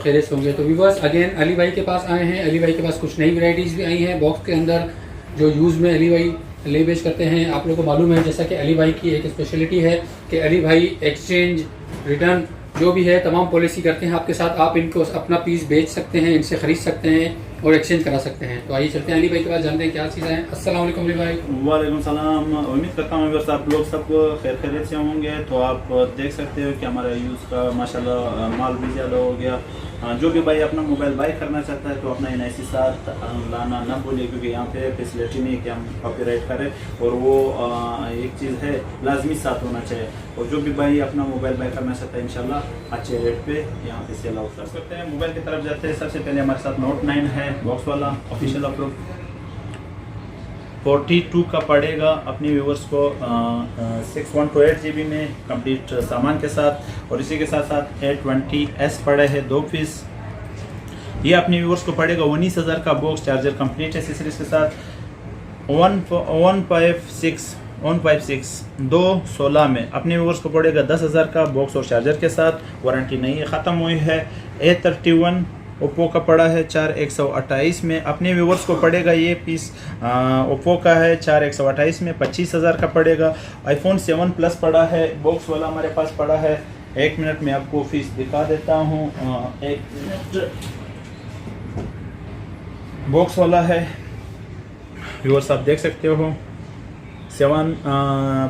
खैरियत से होंगे। तो व्यूवर्स अगेन अली भाई के पास आए हैं। अली भाई के पास कुछ नई वैरायटीज़ भी आई हैं बॉक्स के अंदर जो यूज़ में अली भाई ले बेच करते हैं। आप लोगों को मालूम है जैसा कि अली भाई की एक स्पेशलिटी है कि अली भाई एक्सचेंज रिटर्न जो भी है तमाम पॉलिसी करते हैं आपके साथ। आप इनको अपना पीस बेच सकते हैं, इनसे ख़रीद सकते हैं और एक्सचेंज करा सकते हैं। तो आइए चलते हैं अली भाई के पास, जानते हैं क्या चीज़ें हैं। अस्सलाम वालेकुम अली भाई। वालेकुम सलाम। उम्मीद करता हूँ बस आप लोग सब खैरियत से होंगे। तो आप देख सकते हो कि हमारा यूज़ का माशाल्लाह माल भी ज़्यादा हो गया। जो भी भाई अपना मोबाइल बाई करना चाहता है तो अपना NIC साथ लाना ना भूलिए, क्योंकि यहाँ पे फैसिलिटी नहीं है कि हम कॉपीराइट करें, और वो एक चीज़ है लाजमी साथ होना चाहिए। और जो भी भाई अपना मोबाइल बाई करना चाहता है इंशाल्लाह अच्छे रेट पे यहाँ पे सेल आउट कर सकते हैं। मोबाइल की तरफ जाते हैं। सबसे पहले हमारे साथ Note 9 है बॉक्स वाला ऑफिशियल। आप लोग 42 का पड़ेगा अपने व्यूवर्स को 6/128 GB में कंप्लीट सामान के साथ। और इसी के साथ साथ A20s पड़े है 2 पीस। ये अपने व्यूवर्स को पड़ेगा 19,000 का बॉक्स चार्जर कंप्लीट एसेसरीज के साथ। 156 2/16 में अपने व्यूवर्स को पड़ेगा 10,000 का बॉक्स और चार्जर के साथ। वारंटी नहीं है, ख़त्म हुई है। A31 ओप्पो का पड़ा है 4128 में। अपने व्यूवर्स को पड़ेगा ये पीस ओप्पो का है 4128 में 25,000 का पड़ेगा। iPhone 7 Plus पड़ा है बॉक्स वाला हमारे पास पड़ा है। 1 मिनट में आपको फीस दिखा देता हूँ। 1 मिनट। बॉक्स वाला है व्यूवर्स, आप देख सकते हो 7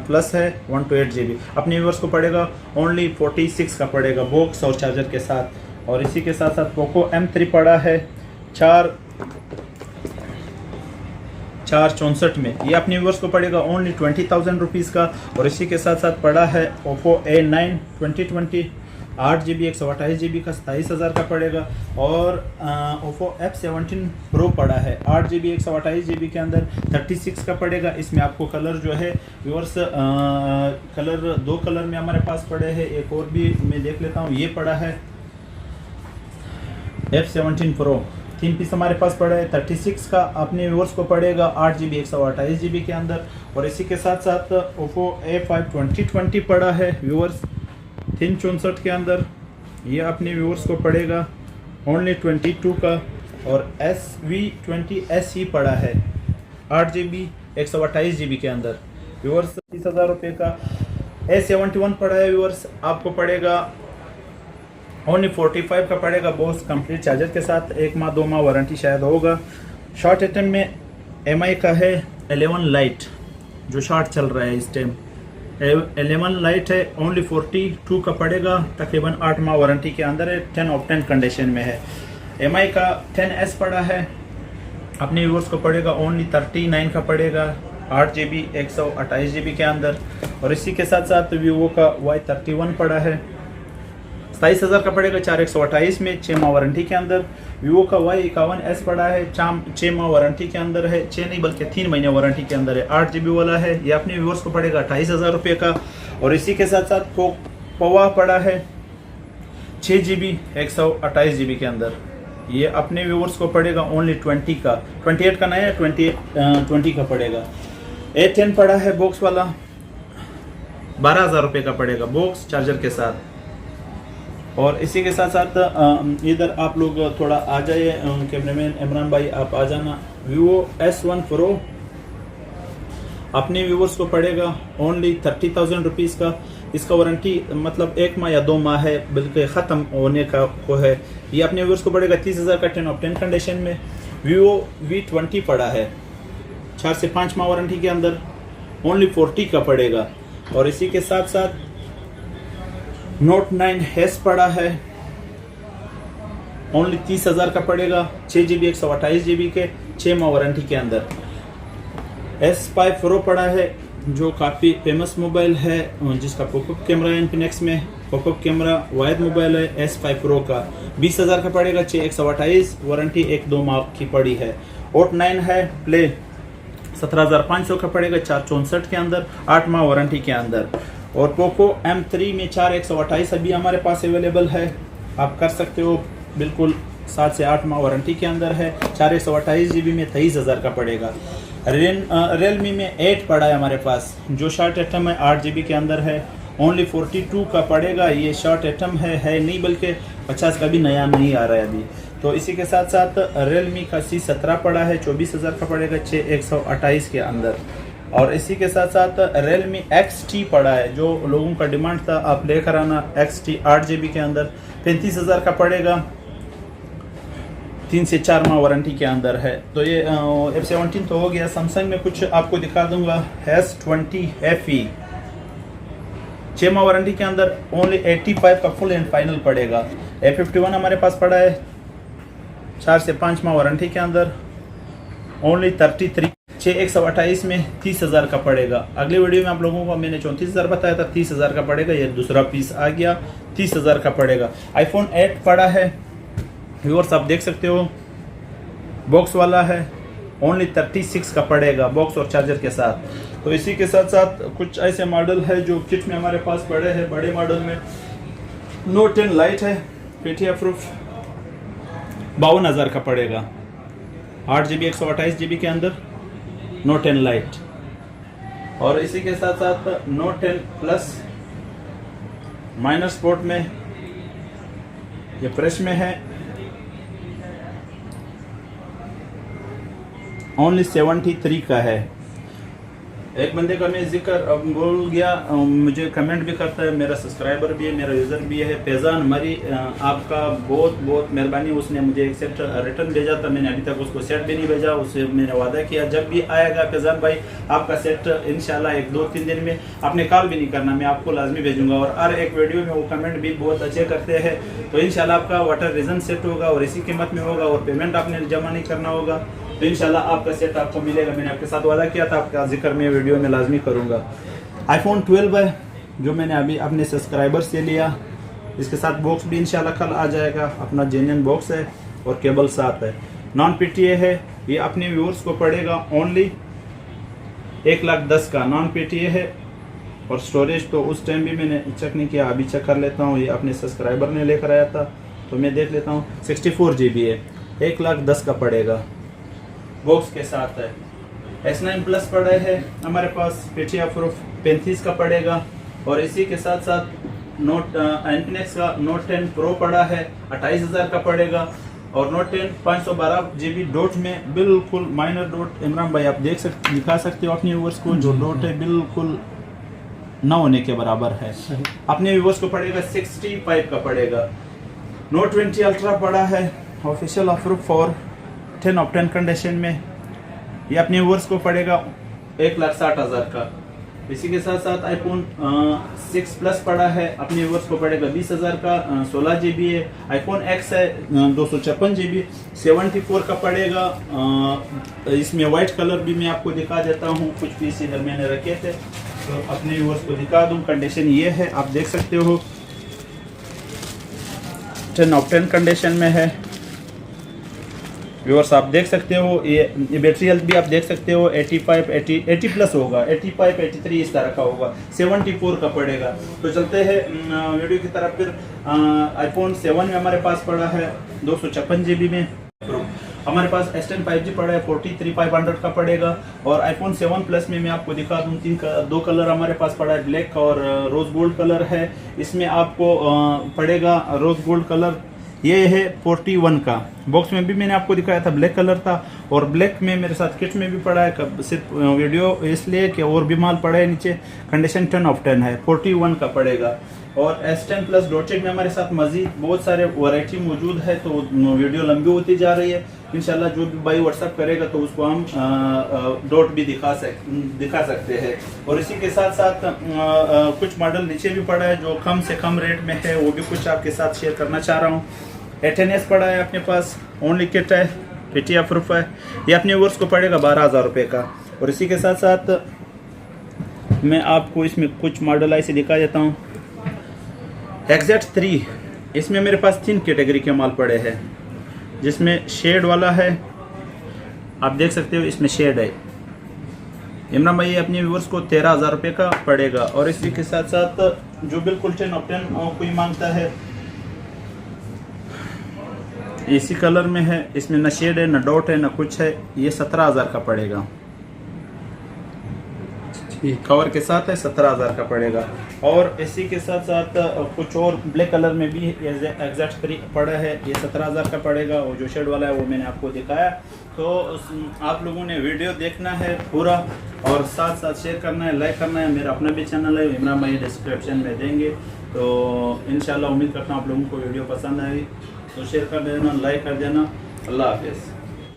Plus है 128 GB। अपने व्यूवर्स को पड़ेगा ओनली 46 का पड़ेगा बॉक्स और चार्जर के साथ। और इसी के साथ साथ पोको M3 पड़ा है 464 में। ये अपने व्यूअर्स को पड़ेगा ओनली 20,000 रुपीज़ का। और इसी के साथ साथ पड़ा है ओप्पो A9 2020 8 GB 128 GB का 27,000 का पड़ेगा। और ओप्पो F17 Pro पड़ा है 8 GB 128 GB के अंदर 36 का पड़ेगा। इसमें आपको कलर जो है व्यूअर्स कलर 2 कलर में हमारे पास पड़े हैं। एक और भी मैं देख लेता हूँ। ये पड़ा है F17 Pro 3 पीस हमारे पास पड़ा है 36 का। अपने व्यूअर्स को पड़ेगा 8 GB 128 GB के अंदर। और इसी के साथ साथ ओप्पो A5 2020 पड़ा है व्यूअर्स 364 के अंदर। ये अपने व्यूअर्स को पड़ेगा ओनली 22 का। और SV20 SE पड़ा है 8 GB 128 GB के अंदर व्यूअर्स 30,000 रुपये का। A71 पड़ा है व्यूअर्स, आपको पड़ेगा ओनली 45 का पड़ेगा बॉक्स कंप्लीट चार्जर के साथ। 1 माह 2 माह वारंटी शायद होगा। शॉर्ट आइटम में MI का है 11 लाइट जो शॉर्ट चल रहा है इस टाइम। 11 लाइट है ओनली 42 का पड़ेगा, तकरीबन 8 माह वारंटी के अंदर है। 10 ऑफ 10 कंडीशन में है। MI का 10S पड़ा है अपने व्यूअर्स को पड़ेगा ओनली 39 का पड़ेगा 8 GB 128 GB के अंदर। और इसी के साथ साथ वीवो का Y31 पड़ा है 27,000 का पड़ेगा 4128 में 6 माह वारंटी के अंदर। वीवो का Y51S पड़ा है 6 माह वारंटी के अंदर है, 6 नहीं बल्कि 3 महीने वारंटी के अंदर है। 8 GB वाला है। ये अपने व्यूअर्स को पड़ेगा 28,000 रुपये का। और इसी के साथ साथ पोवा पड़ा है 6 GB 128 GB के अंदर। ये अपने व्यूअर्स को पड़ेगा ओनली 20 का, 28 का नहीं है 20 का पड़ेगा। A10 पड़ा है बॉक्स वाला 12,000 रुपये का पड़ेगा बॉक्स चार्जर के साथ। और इसी के साथ साथ इधर आप लोग थोड़ा आ जाइए, कैमरामैन इमरान भाई आप आ जाना। Vivo S1 Pro अपने व्यूवर्स को पड़ेगा ओनली 30,000 रुपीज़ का। इसका वारंटी मतलब 1 माह या 2 माह है, बिल्कुल ख़त्म होने का वो है। ये अपने व्यूवर्स को पड़ेगा 30,000 का 10 ऑफ 10 कंडीशन में। Vivo V20 पड़ा है 4 से 5 माह वारंटी के अंदर ओनली 40 का पड़ेगा। और इसी के साथ साथ Note 9S पड़ा है ओनली 30,000 का पड़ेगा 6 GB 128 GB के 6 माह वारंटी के अंदर। S5 Pro पड़ा है जो काफ़ी फेमस मोबाइल है, जिसका पॉपअप कैमरा है इनफिनिक्स में पॉपअप कैमरा वायद मोबाइल है। S5 Pro का 20,000 का पड़ेगा 6 128 वारंटी 1-2 माह की पड़ी है। Note 9 है प्ले 17,500 का पड़ेगा 464 के अंदर 8 माह वारंटी के अंदर। और पोको M3 में 4 128 अभी हमारे पास अवेलेबल है, आप कर सकते हो बिल्कुल 7 से 8 माह वारंटी के अंदर है। 4 128 GB में 23,000 का पड़ेगा। रियलमी में 8 पड़ा है हमारे पास जो शॉर्ट आइटम है 8 GB के अंदर है, ओनली 42 का पड़ेगा। ये शॉर्ट आइटम है नहीं बल्कि 50 का भी नया नहीं आ रहा है अभी। तो इसी के साथ साथ Realme का C17 पड़ा है, 24,000 का पड़ेगा 6128 के अंदर। और इसी के साथ साथ Realme XT पड़ा है, जो लोगों का डिमांड था आप लेकर आना। XT 8GB के अंदर 35,000 का पड़ेगा, 3 से 4 माह वारंटी के अंदर है। तो ये F17 तो हो गया। सैमसंग में कुछ आपको दिखा दूंगा। S20 FE 6 माह वारंटी के अंदर ओनली 85 का फुल एंड फाइनल पड़ेगा। A51 हमारे पास पड़ा है 4 से 5 माह वारंटी के अंदर, ओनली 33 6128 में 30,000 का पड़ेगा। अगले वीडियो में आप लोगों को मैंने 34,000 बताया था, 30,000 का पड़ेगा। ये दूसरा पीस आ गया, 30,000 का पड़ेगा। iPhone 8 पड़ा है व्यूअर्स, आप देख सकते हो, बॉक्स वाला है, ओनली 36 का पड़ेगा बॉक्स और चार्जर के साथ। तो इसी के साथ साथ कुछ ऐसे मॉडल है जो किट में हमारे पास पड़े हैं। बड़े मॉडल में Note 10 लाइट है, PTI प्रूफ, 52,000 का पड़ेगा, 8GB 128GB के अंदर Note 10 लाइट। और इसी के साथ साथ Note 10 प्लस माइनर स्पोर्ट में, ये प्रेस में है, ओनली 73 का है। एक बंदे का मैं जिक्र बोल गया, मुझे कमेंट भी करता है, मेरा सब्सक्राइबर भी है, मेरा यूज़र भी है, फैज़ान मरी, आपका बहुत बहुत मेहरबानी। उसने मुझे एक सेट रिटर्न भेजा था, मैंने अभी तक उसको सेट भी नहीं भेजा। उससे मैंने वादा किया जब भी आएगा फैज़ान भाई आपका सेट इंशाल्लाह 1-2-3 दिन में, आपने कॉल भी नहीं करना, मैं आपको लाजमी भेजूंगा। और हर एक वीडियो में वो कमेंट भी बहुत अच्छे करते हैं। तो इंशाल्लाह आपका वाटर रीजन सेट होगा और इसी कीमत में होगा और पेमेंट आपने जमा नहीं करना होगा। तो इंशाल्लाह आपका सेट आपको मिलेगा। मैंने आपके साथ वादा किया था, आपका जिक्र मैं वीडियो में लाजमी करूंगा। iPhone 12 है जो मैंने अभी अपने सब्सक्राइबर से लिया, इसके साथ बॉक्स भी इंशाल्लाह कल आ जाएगा। अपना जेन्युइन बॉक्स है और केबल साथ है, नॉन PTA है। ये अपने व्यूअर्स को पड़ेगा ओनली 1,10,000 का, नॉन PTA है। और स्टोरेज तो उस टाइम भी मैंने चेक नहीं किया, अभी चेक कर लेता हूँ। ये अपने सब्सक्राइबर ने लेकर आया था तो मैं देख लेता हूँ। 64GB है, 1,10,000 का पड़ेगा, बॉक्स के साथ है। S9 प्लस पड़ा है हमारे पास, PTI प्रूफ, 35 का पड़ेगा। और इसी के साथ साथ Infinix का Note 10 Pro पड़ा है, 28,000 का पड़ेगा। और Note 10 512GB डॉट में, बिल्कुल माइनर डॉट। इमरान भाई आप दिखा सकते हो अपने व्यूअर्स को, जो डॉट है बिल्कुल न होने के बराबर है। अपने व्यूअर्स को पड़ेगा 65 का पड़ेगा। Note 20 Ultra पड़ा है, official approve for 10 of 10 condition में। ये अपने व्यूअर्स को पड़ेगा 1,60,000 का। इसी के साथ साथ iPhone 6 प्लस पड़ा है, अपने व्यूअर्स को पड़ेगा 20,000 का, 16GB है। iPhone X है 256GB, 74 का पड़ेगा। इसमें वाइट कलर भी मैं आपको दिखा देता हूँ, कुछ पीस इधर मैंने रखे थे तो अपने व्यूअर्स को दिखा दूँ। कंडीशन ये है, आप देख सकते हो, 10 ऑफ 10 कंडीशन में है व्यूअर्स, आप देख सकते हो। ये बैटरी हेल्थ भी आप देख सकते हो, 85 80 प्लस होगा, 85 83 इस तरह का होगा, 74 का पड़ेगा। तो चलते हैं वीडियो की तरफ। फिर iPhone 7 में हमारे पास पड़ा है 256GB में। हमारे पास S10 5G पड़ा है, 43,500 का पड़ेगा। और iPhone 7 प्लस में मैं आपको दिखा दूँ, 2 कलर हमारे पास पड़ा है, ब्लैक और रोज़ गोल्ड कलर है। इसमें आपको पड़ेगा रोज़ गोल्ड कलर, ये है 41 का। बॉक्स में भी मैंने आपको दिखाया था, ब्लैक कलर था। और ब्लैक में मेरे साथ किट में भी पड़ा है, सिर्फ वीडियो इसलिए कि और भी माल पड़ा है नीचे। कंडीशन 10 ऑफ 10 है, 41 का पड़ेगा। और S10 प्लस डॉटेड में हमारे साथ मजीद बहुत सारे वैरायटी मौजूद है, तो वीडियो लंबी होती जा रही है। इंशाल्लाह जो भी भाई व्हाट्सअप करेगा तो उसको हम डॉट भी दिखा सकते हैं। और इसी के साथ साथ कुछ मॉडल नीचे भी पड़ा है जो कम से कम रेट में है, वो भी कुछ आपके साथ शेयर करना चाह रहा हूँ। 18S पड़ा है अपने पास, ओनली किट है, PTI प्रूफ है। ये अपने व्यूअर्स को पड़ेगा 12,000 रुपये का। और इसी के साथ साथ मैं आपको इसमें कुछ मॉडल ऐसे दिखा देता हूँ। XZ3, इसमें मेरे पास 3 कैटेगरी के माल पड़े हैं, जिसमें शेड वाला है, आप देख सकते हो इसमें शेड है। इमरान भाई अपने व्यूअर्स को 13,000 रुपये का पड़ेगा। और इसी के साथ साथ जो बिल्कुल 10 ऑफ 10 कोई मांगता है, इसी कलर में है, इसमें न शेड है, न डॉट है, न कुछ है, ये 17,000 का पड़ेगा। ठीक। कवर के साथ है 17,000 का पड़ेगा। और इसी के साथ साथ कुछ और ब्लैक कलर में भी एग्जैक्ट पड़ा है, ये 17,000 का पड़ेगा। और जो शेड वाला है वो मैंने आपको दिखाया। तो आप लोगों ने वीडियो देखना है पूरा और साथ साथ शेयर करना है, लाइक करना है। मेरा अपना भी चैनल है, इमरान भाई डिस्क्रिप्शन में देंगे। तो इंशाल्लाह उम्मीद करता हूँ आप लोगों को वीडियो पसंद आई, तो शेयर कर देना, लाइक कर देना। अल्लाह हाफिज़।